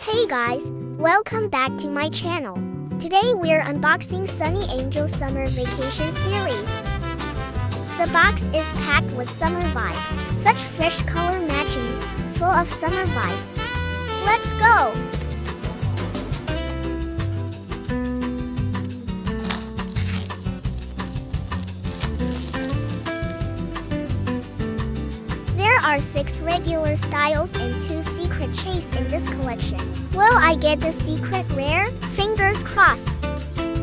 Hey guys, welcome back to my channel. Today we're unboxing Sonny Angel Summer Vacation Series. The box is packed with summer vibes, such fresh color matching, full of summer vibes. Let's go! There are 6 regular styles and 2 secret shades in this collection. Will I get the secret rare? Fingers crossed.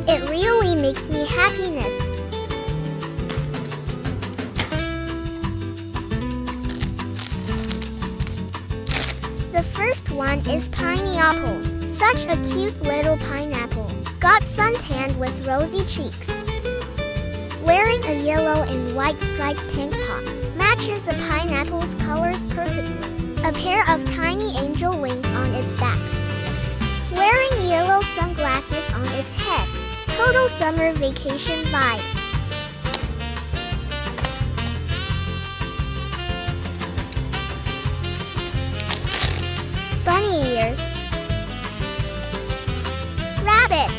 It really makes me happiness. The first one is Pineapple. Such a cute little pineapple. Got suntanned with rosy cheeks. Wearing a yellow and white striped tank top. Matches the pineapple's colors perfectly. A pair of tiny angel wings on its back. Wearing yellow sunglasses on its head. Total summer vacation vibe. Bunny ears. Rabbit.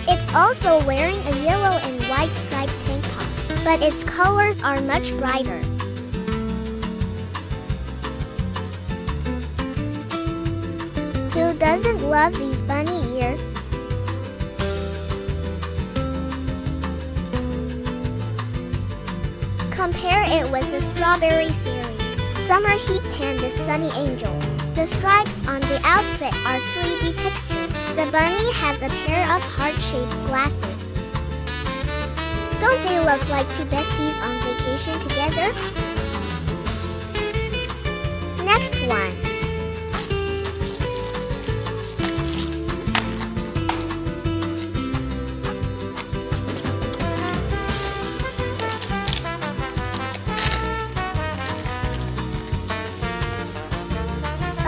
It's also wearing a yellow and white striped tank top, but its colors are much brighter. Who doesn't love these bunny ears? Compare it with the Strawberry series. Summer Heat Tan the Sonny Angel. The stripes on the outfit are 3D textured. The bunny has a pair of heart-shaped glasses. Don't they look like 2 besties on vacation together? Next one.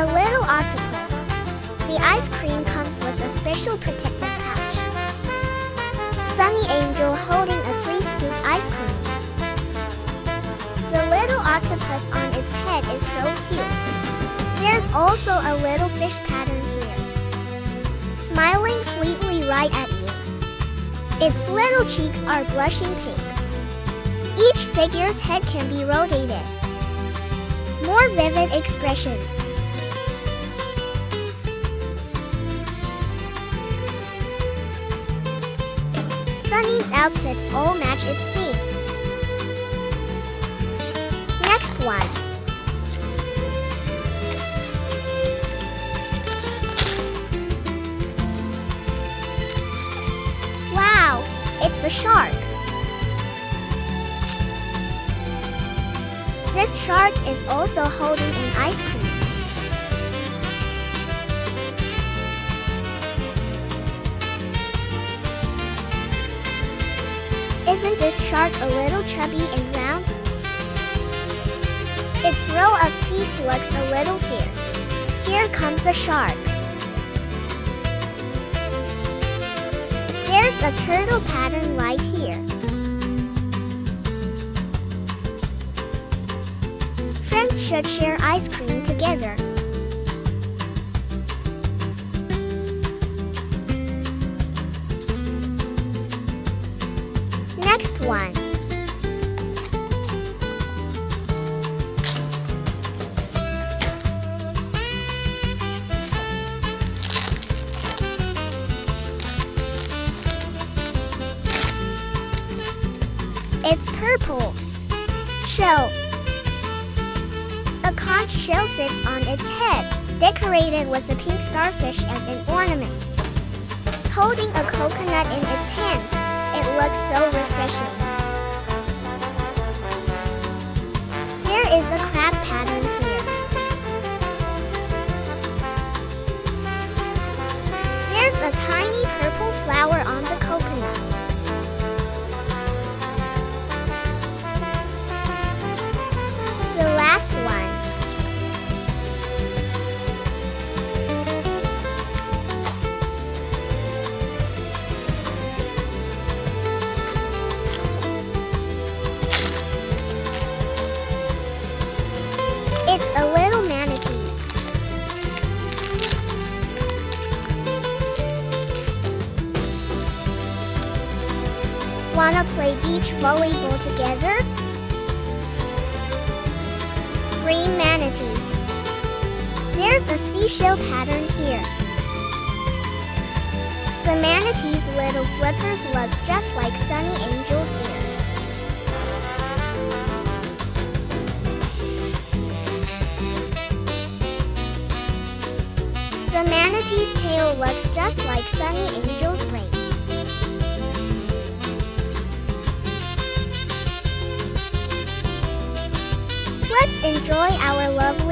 A little octopus. The ice cream comes with a special protective pouch. Sonny Angel holding a 3-scoop ice cream. The little octopus on its head is so cute. There's also a little fish pattern here, smiling sweetly right at you. Its little cheeks are blushing pink. Each figure's head can be rotated. More vivid expressions. Sonny's outfits all match its theme. Next one. Wow, it's a shark. This shark is also holding an ice cream. Isn't this shark a little chubby and round? Its row of teeth looks a little fierce. Here comes a shark. There's a turtle pattern right here. Friends should share ice cream together. Next one. It's purple. Shell. A conch shell sits on its head, decorated with a pink starfish as an ornament. Holding a coconut in its hand. It looks so refreshing. There is a crab pattern here. There's a tiny purple flower on the coconut. The last one. Wanna play beach volleyball together? Green manatee. There's a seashell pattern here. The manatee's little flippers look just like Sonny Angel's ears. The manatee's tail looks just like Sonny Angel's braids. Let's enjoy our lovely